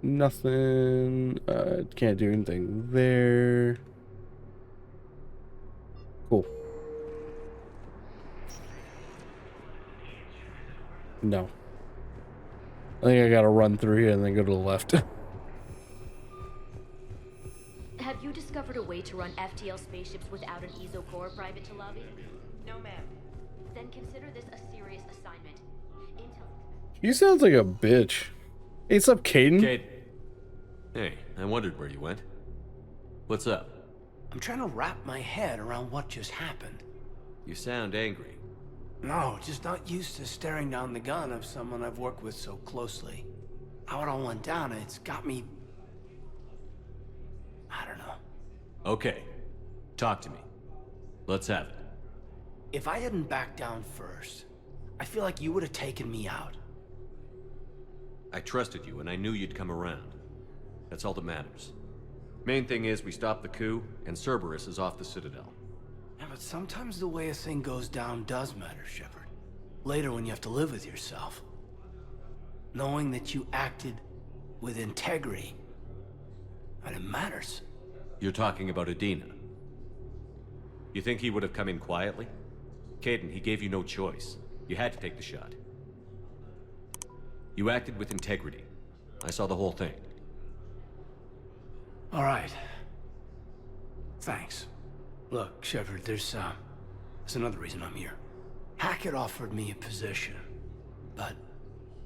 Nothing. Can't do anything there. Cool. No. I think I gotta run through here and then go to the left. Have you discovered a way to run FTL spaceships without an EZO core private to lobby? No, ma'am. Then consider this a serious assignment. Intel. You sounds like a bitch. Hey, what's up, Caden? Kate. Hey, I wondered where you went. What's up? I'm trying to wrap my head around what just happened. You sound angry. No, just not used to staring down the gun of someone I've worked with so closely. How it all went down, it's got me... I don't know. Okay. Talk to me. Let's have it. If I hadn't backed down first, I feel like you would have taken me out. I trusted you and I knew you'd come around. That's all that matters. Main thing is we stopped the coup and Cerberus is off the Citadel. Yeah, but sometimes the way a thing goes down does matter, Shepard. Later when you have to live with yourself. Knowing that you acted with integrity, and it matters. You're talking about Adina. You think he would have come in quietly? Kaidan, he gave you no choice. You had to take the shot. You acted with integrity. I saw the whole thing. All right. Thanks. Look, Shepard, there's another reason I'm here. Hackett offered me a position, but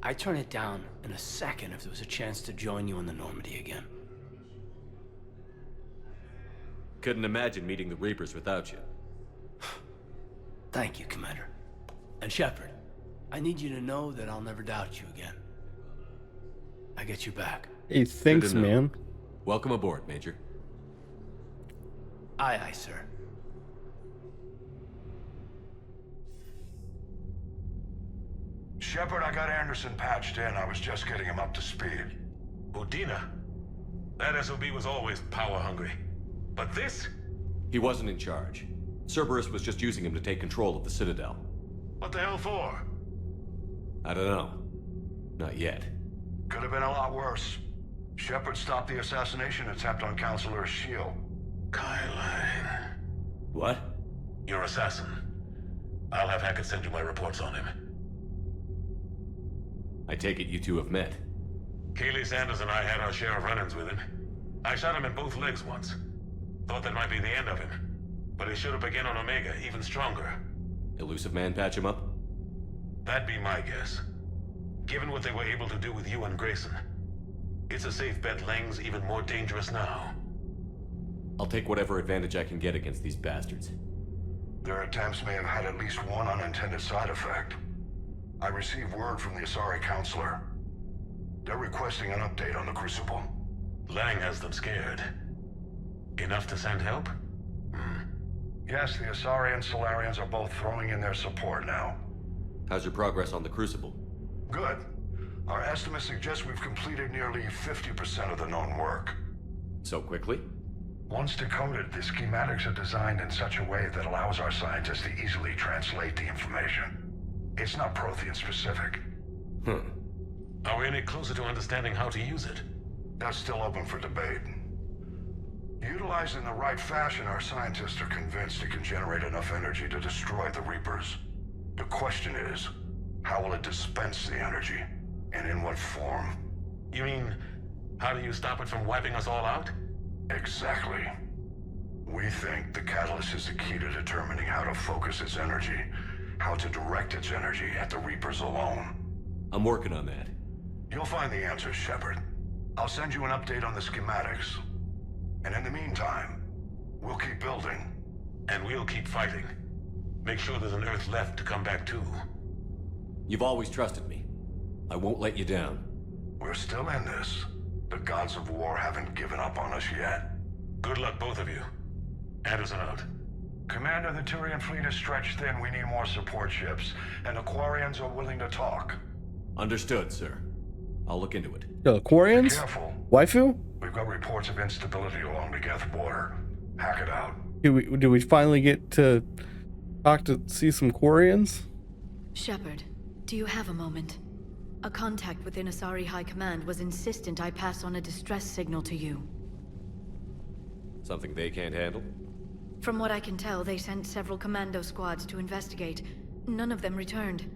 I'd turn it down in a second if there was a chance to join you in the Normandy again. Couldn't imagine meeting the Reapers without you. Thank you, Commander. And Shepard, I need you to know that I'll never doubt you again. I get you back. Hey, thanks, know. man. Welcome aboard, Major. Aye, aye, sir. Shepard, I got Anderson patched in. I was just getting him up to speed. Udina? That SOB was always power-hungry. But this? He wasn't in charge. Cerberus was just using him to take control of the Citadel. What the hell for? I don't know. Not yet. Could have been a lot worse. Shepard stopped the assassination attempt on Counselor Shield. Kylane. What? Your assassin. I'll have Hackett send you my reports on him. I take it you two have met. Keely Sanders and I had our share of run-ins with him. I shot him in both legs once. Thought that might be the end of him. But he should have begun on Omega, even stronger. Elusive Man patch him up? That'd be my guess. Given what they were able to do with you and Grayson. It's a safe bet Lang's even more dangerous now. I'll take whatever advantage I can get against these bastards. Their attempts may have had at least one unintended side effect. I received word from the Asari Counselor. They're requesting an update on the Crucible. Lang has them scared. Enough to send help? Yes, the Asari and Solarians are both throwing in their support now. How's your progress on the Crucible? Good. Our estimates suggest we've completed nearly 50% of the known work. So quickly? Once decoded, the schematics are designed in such a way that allows our scientists to easily translate the information. It's not Prothean specific. Are we any closer to understanding how to use it? That's still open for debate. Utilized in the right fashion, our scientists are convinced it can generate enough energy to destroy the Reapers. The question is, how will it dispense the energy? And in what form? You mean, how do you stop it from wiping us all out? Exactly. We think the catalyst is the key to determining how to focus its energy, how to direct its energy at the Reapers alone. I'm working on that. You'll find the answers, Shepard. I'll send you an update on the schematics. And in the meantime, we'll keep building. And we'll keep fighting. Make sure there's an Earth left to come back to. You've always trusted me. I won't let you down. We're still in this. The gods of war haven't given up on us yet. Good luck, both of you. Anderson out. Commander, the Turian fleet is stretched thin. We need more support ships. And the Quarians are willing to talk. Understood, sir. I'll look into it. The Quarians? Be careful. Waifu? We've got reports of instability along the Geth border. Hack it out. Do we finally get to see some Quarians? Shepard, do you have a moment? A contact within Asari High Command was insistent I pass on a distress signal to you. Something they can't handle? From what I can tell, they sent several commando squads to investigate. None of them returned.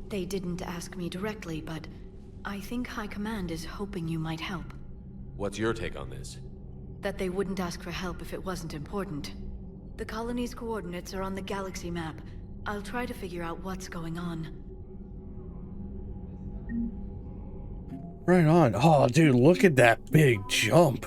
They didn't ask me directly, but I think High Command is hoping you might help. What's your take on this? That they wouldn't ask for help if it wasn't important. The colony's coordinates are on the galaxy map. I'll try to figure out what's going on. Right on. Oh, dude, look at that big jump.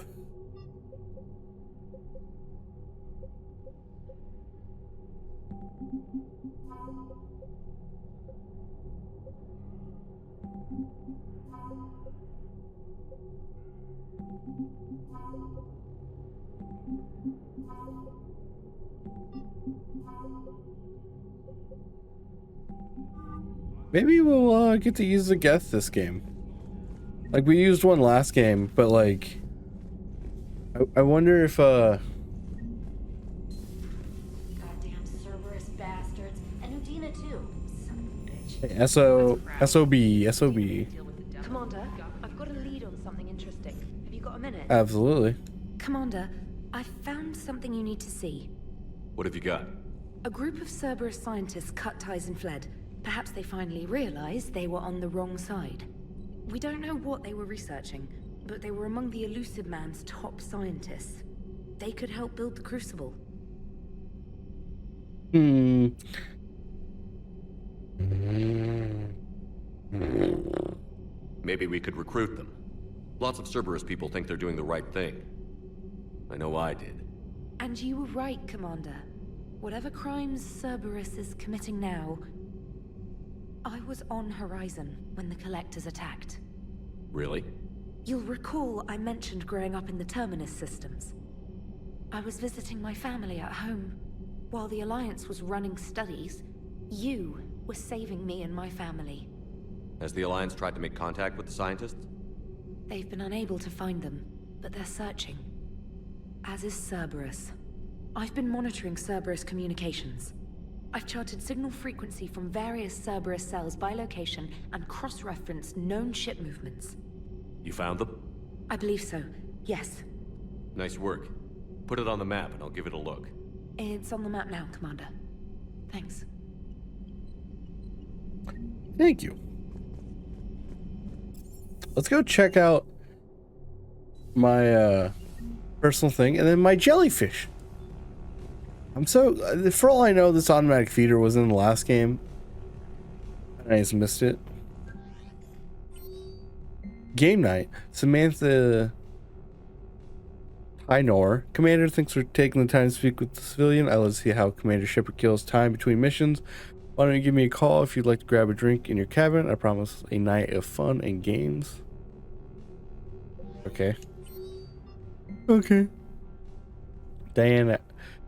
Maybe we'll get to use the Geth this game. Like, we used one last game, but like, I wonder if Goddamn Cerberus bastards. And Udina too. Son of a bitch. SOB. Commander, I've got a lead on something interesting. Have you got a minute? Absolutely. Commander, I found something you need to see. What have you got? A group of Cerberus scientists cut ties and fled. Perhaps they finally realized they were on the wrong side. We don't know what they were researching, but they were among the Elusive Man's top scientists. They could help build the Crucible. Maybe we could recruit them. Lots of Cerberus people think they're doing the right thing. I know I did. And you were right, Commander. Whatever crimes Cerberus is committing now, I was on Horizon when the Collectors attacked. Really? You'll recall I mentioned growing up in the Terminus systems. I was visiting my family at home. While the Alliance was running studies, you were saving me and my family. Has the Alliance tried to make contact with the scientists? They've been unable to find them, but they're searching. As is Cerberus. I've been monitoring Cerberus communications. I've charted signal frequency from various Cerberus cells by location and cross-referenced known ship movements. You found them? I believe so, yes. Nice work. Put it on the map and I'll give it a look. It's on the map now, Commander. Thanks. Thank you. Let's go check out my personal thing and then my jellyfish. I'm so, for all I know, this automatic feeder was in the last game. I just missed it. Game night. Samantha Tynor. Commander, thanks for taking the time to speak with the civilian. I love to see how Commander Shepard kills time between missions. Why don't you give me a call if you'd like to grab a drink in your cabin? I promise a night of fun and games. Okay. Okay. Diana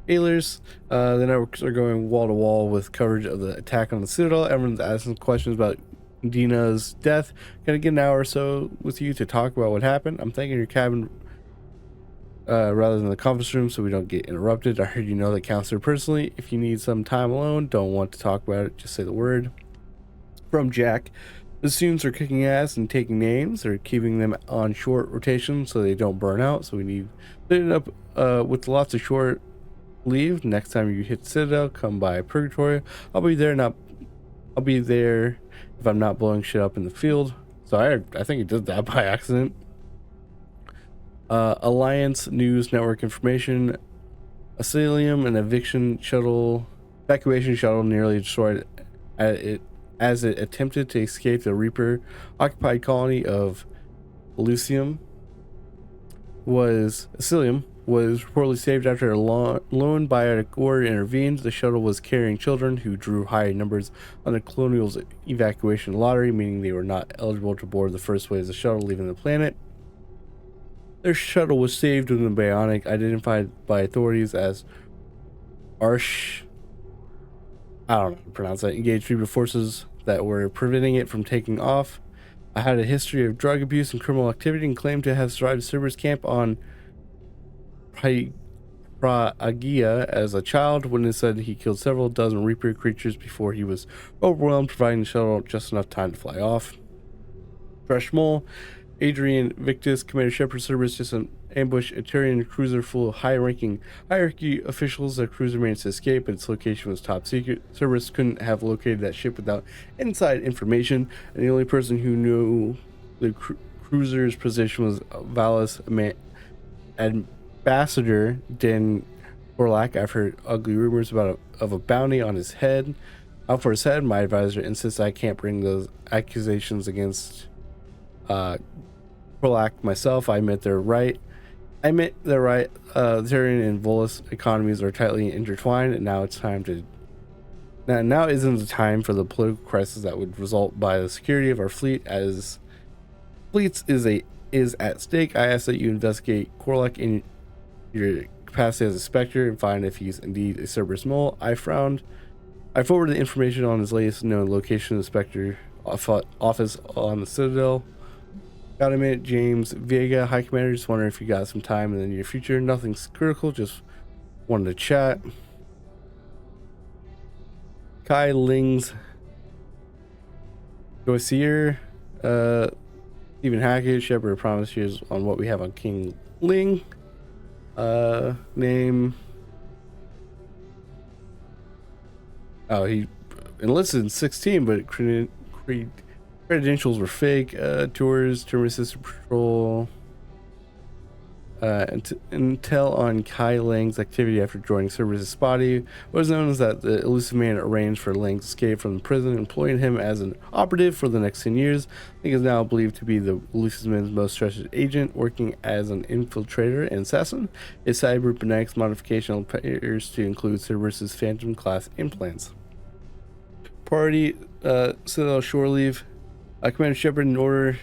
Ailers, the networks are going wall to wall with coverage of the attack on the Citadel. Everyone's asking questions about Dina's death. Gonna get an hour or so with you to talk about what happened. I'm thinking your cabin rather than the conference room so we don't get interrupted. I heard you know the counselor personally. If you need some time alone, don't want to talk about it, just say the word. From Jack. The students are kicking ass and taking names. They're keeping them on short rotation so they don't burn out. So we need to end up with lots of short leave. Next time you hit Citadel, come by Purgatory. I'll be there if I'm not blowing shit up in the field. So I think he did that by accident. Alliance News Network information. Asylum and evacuation shuttle nearly destroyed as it attempted to escape the Reaper occupied colony of Elysium. Asylum was reportedly saved after a lone biotic order intervened. The shuttle was carrying children who drew high numbers on the Colonial's evacuation lottery, meaning they were not eligible to board the first wave of the shuttle leaving the planet. Their shuttle was saved when the bionic, identified by authorities as Arsh, I don't know how to pronounce that, engaged Reaper forces that were preventing it from taking off. I had a history of drug abuse and criminal activity and claimed to have survived a Cerberus camp on Pragia as a child. Witness said he killed several dozen Reaper creatures before he was overwhelmed, providing the shuttle just enough time to fly off. Fresh Mole, Adrian Victus, Commander Shepard Cerberus just ambushed a Turian cruiser full of high-ranking hierarchy officials. The cruiser managed to escape, but its location was top secret. Cerberus couldn't have located that ship without inside information, and the only person who knew the cruiser's position was Valis Ambassador Den Orlak. I've heard ugly rumors about of a bounty on his head. Out for his head, my advisor insists I can't bring those accusations against Orlak myself. I admit they're right. The Turian and Volus economies are tightly intertwined, and now it's time to. Now isn't the time for the political crisis that would result by the security of our fleet as fleets is at stake. I ask that you investigate Korlak in your capacity as a Spectre and find if he's indeed a Cerberus mole. I forwarded the information on his latest known location of the Spectre office on the Citadel. Got a minute, James Vega, High Commander. Just wondering if you got some time in the near future. Nothing's critical, just wanted to chat. Kai Ling's Goisier, Stephen Hackett, Shepard promised years on what we have on King Ling. Name. Oh, he enlisted in 16, but credentials were fake. Tours, Terminus System Patrol. Intel on Kai Lang's activity after joining Cerberus' body. What is known is that the elusive man arranged for Lang's escape from the prison, employing him as an operative for the next 10 years. Lang is now believed to be the elusive man's most trusted agent, working as an infiltrator and assassin. His cybernetics modification appears to include Cerberus' Phantom class implants. Party, Citadel shore leave. Commander Shepard, I'm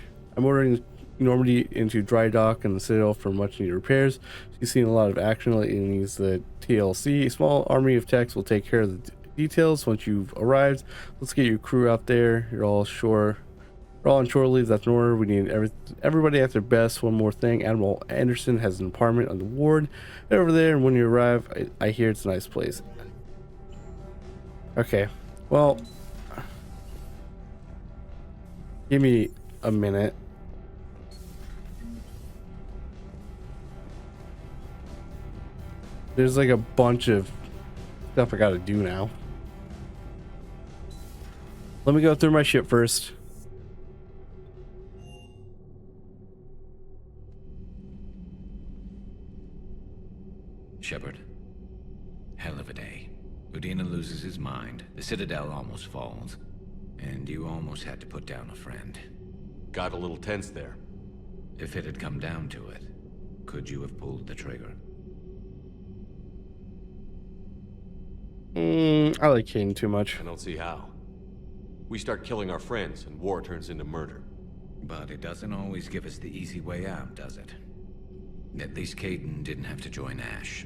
ordering Normandy into dry dock and the Citadel for much needed repairs. She's seen a lot of action lately and needs the TLC. A small army of techs will take care of the details once you've arrived. Let's get your crew out there. You're all on shore leave. That's an order. We need everybody at their best. One more thing. Admiral Anderson has an apartment on the ward. Head over there, and when you arrive, I hear it's a nice place. Okay. Well, give me a minute. There's like a bunch of stuff I gotta do now. Let me go through my ship first. Shepard. Hell of a day. Udina loses his mind, the Citadel almost falls, and you almost had to put down a friend. Got a little tense there. If it had come down to it, could you have pulled the trigger? I like Kaidan too much. I don't see how. We start killing our friends and war turns into murder. But it doesn't always give us the easy way out, does it? At least Kaidan didn't have to join Ash.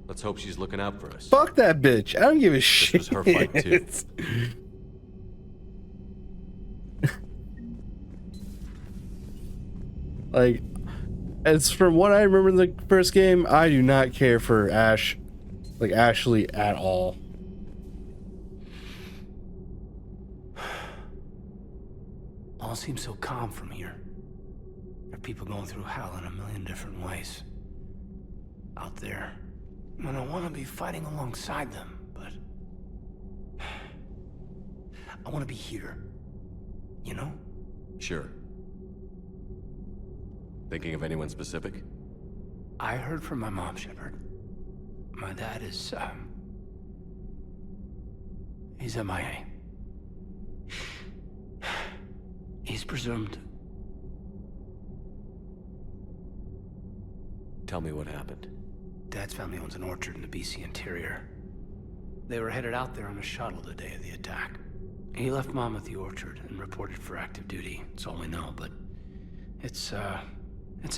Let's hope she's looking out for us. Fuck that bitch. I don't give a shit. This was her fight too. Like, as from what I remember in the first game, I do not care for Ash, like Ashley at all. All seems so calm from here. There are people going through hell in a million different ways. Out there. And I want to be fighting alongside them, but... I want to be here. You know? Sure. Thinking of anyone specific? I heard from my mom, Shepard. My dad is, he's MIA. He's presumed. Tell me what happened. Dad's family owns an orchard in the BC interior. They were headed out there on a shuttle the day of the attack. He left Mom at the orchard and reported for active duty. It's all we know, but it's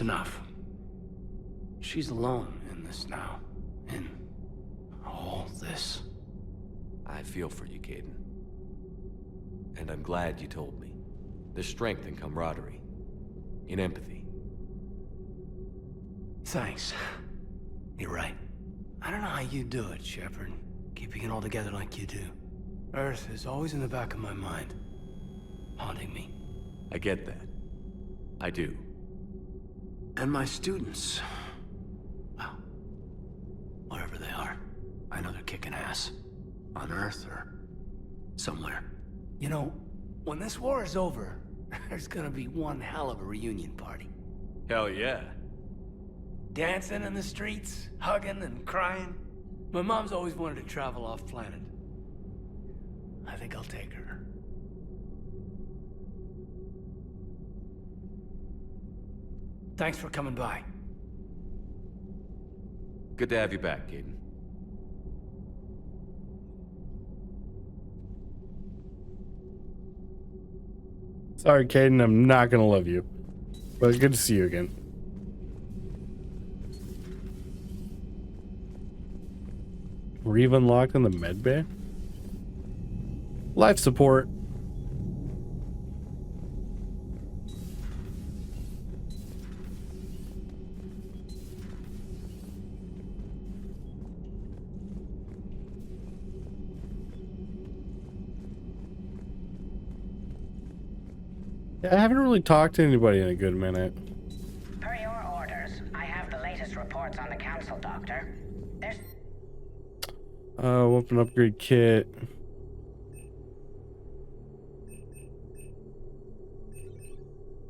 enough. She's alone in this now. In all this. I feel for you, Kaidan. And I'm glad you told me. There's strength in camaraderie. In empathy. Thanks. You're right. I don't know how you do it, Shepard. Keeping it all together like you do. Earth is always in the back of my mind. Haunting me. I get that. I do. And my students, well, wherever they are, I know they're kicking ass. On Earth or somewhere. You know, when this war is over, there's gonna be one hell of a reunion party. Hell yeah. Dancing in the streets, hugging and crying. My mom's always wanted to travel off planet. I think I'll take her. Thanks for coming by. Good to have you back, Caden. Sorry, Caden, I'm not gonna love you. But good to see you again. We've unlocked in the med bay. Life support. Yeah, I haven't really talked to anybody in a good minute. Per your orders, I have the latest reports on the council, Doctor. There's... Weapon upgrade kit.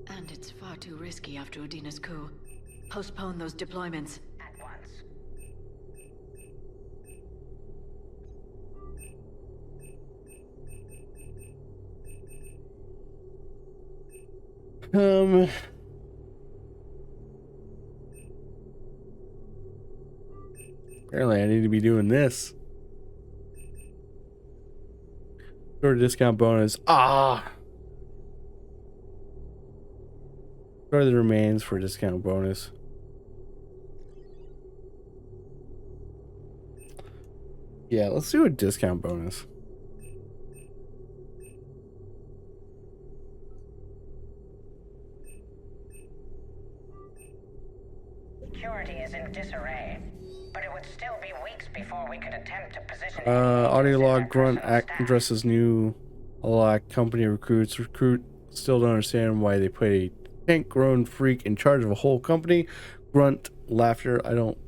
And it's far too risky after Udina's coup. Postpone those deployments. at once. Apparently I need to be doing this. Store discount bonus. Ah! Store the remains for discount bonus. Yeah, let's do a discount bonus. Security is in disarray, but it would still be weeks before we could attempt to position... Audio log grunt addresses new company recruits. Recruit still don't understand why they put a tank-grown freak in charge of a whole company. Grunt laughter. I don't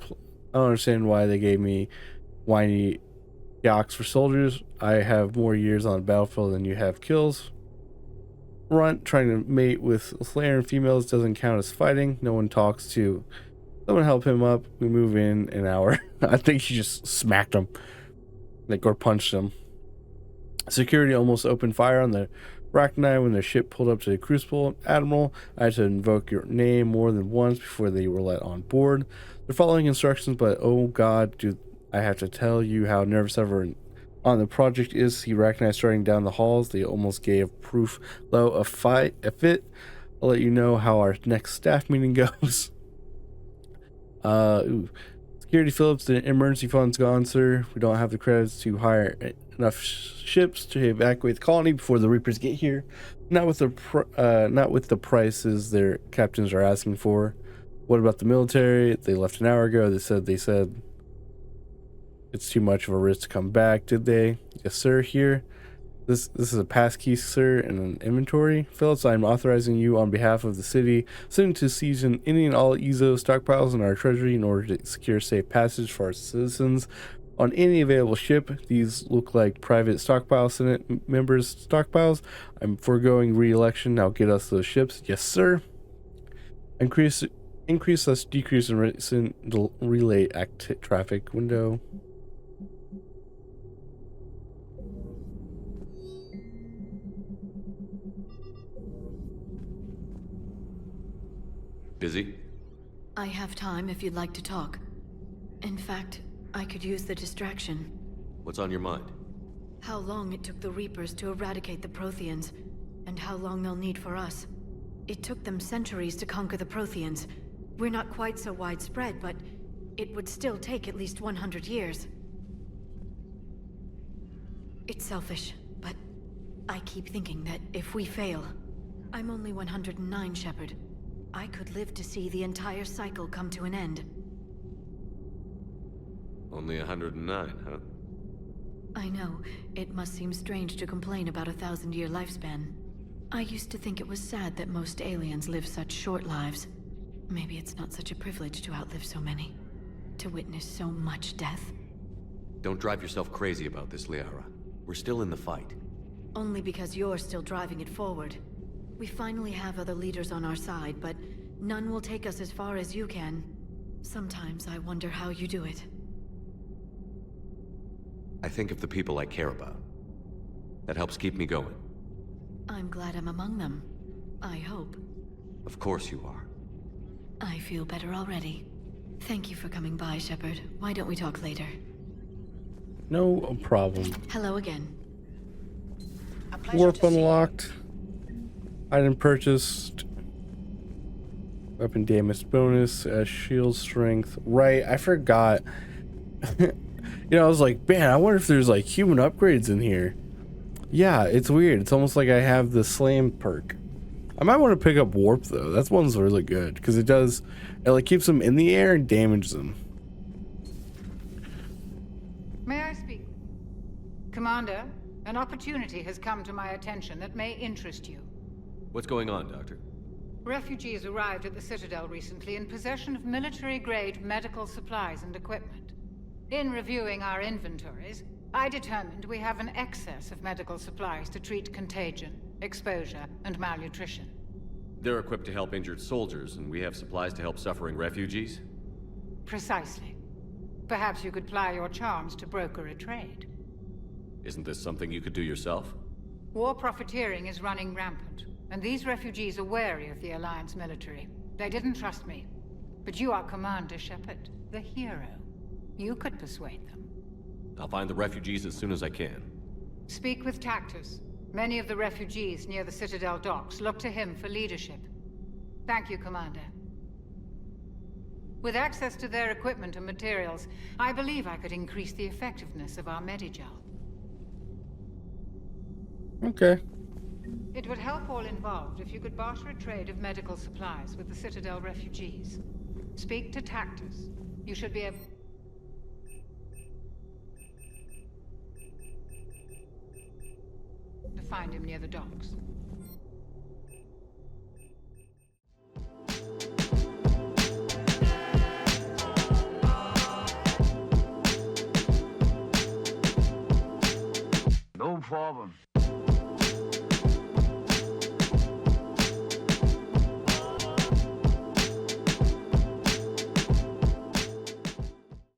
understand why they gave me whiny yaks for soldiers. I have more years on the battlefield than you have kills. Runt trying to mate with Slayer and females doesn't count as fighting. No one talks to. Someone help him up. We move in an hour. I think he just smacked him, like, or punched him. Security almost opened fire on the Rachni when their ship pulled up to the Crucible. Admiral, I had to invoke your name more than once before they were let on board. They're following instructions, but oh god, do I have to tell you how nervous everyone on the project is. See Rachni starting down the halls. They almost gave proof low a fit. I'll let you know how our next staff meeting goes. Security Phillips, the emergency fund's gone, sir. We don't have the credits to hire enough ships to evacuate the colony before the Reapers get here. Not with the prices their captains are asking for. What about the military? They left an hour ago. They said it's too much of a risk to come back. Did they? Yes, sir. Here. This is a passkey, sir, and an inventory. Phillips, I'm authorizing you on behalf of the city to seize any and all EZO stockpiles in our treasury in order to secure safe passage for our citizens on any available ship. These look like private stockpile Senate members' stockpiles. I'm foregoing re-election. Now get us those ships. Yes, sir. Increase / decrease in recent relay traffic window. Busy? I have time if you'd like to talk. In fact, I could use the distraction. What's on your mind? How long it took the Reapers to eradicate the Protheans, and how long they'll need for us. It took them centuries to conquer the Protheans. We're not quite so widespread, but it would still take at least 100 years. It's selfish, but I keep thinking that if we fail... I'm only 109, Shepard. I could live to see the entire cycle come to an end. Only 109, huh? I know. It must seem strange to complain about a 1,000-year lifespan. I used to think it was sad that most aliens live such short lives. Maybe it's not such a privilege to outlive so many. To witness so much death. Don't drive yourself crazy about this, Liara. We're still in the fight. Only because you're still driving it forward. We finally have other leaders on our side, but none will take us as far as you can. Sometimes I wonder how you do it. I think of the people I care about. That helps keep me going. I'm glad I'm among them. I hope. Of course you are. I feel better already. Thank you for coming by, Shepard. Why don't we talk later? No problem. Hello again. A pleasure Warp to see you. unlocked. Item purchased. Weapon damage bonus. Shield strength. Right, I forgot. You know, I was like, man, I wonder if there's like human upgrades in here. Yeah, it's weird. It's almost like I have the slam perk. I might want to pick up warp though. That one's really good because it like keeps them in the air and damages them. May I speak? Commander, an opportunity has come to my attention that may interest you. What's going on, Doctor? Refugees arrived at the Citadel recently in possession of military-grade medical supplies and equipment. In reviewing our inventories, I determined we have an excess of medical supplies to treat contagion, exposure, and malnutrition. They're equipped to help injured soldiers, and we have supplies to help suffering refugees? Precisely. Perhaps you could ply your charms to broker a trade. Isn't this something you could do yourself? War profiteering is running rampant, and these refugees are wary of the Alliance military. They didn't trust me. But you are Commander Shepard, the hero. You could persuade them. I'll find the refugees as soon as I can. Speak with Tactus. Many of the refugees near the Citadel docks look to him for leadership. Thank you, Commander. With access to their equipment and materials, I believe I could increase the effectiveness of our Medigel. Okay. It would help all involved if you could barter a trade of medical supplies with the Citadel refugees. Speak to Tactus. You should be able... to find him near the docks. No problem.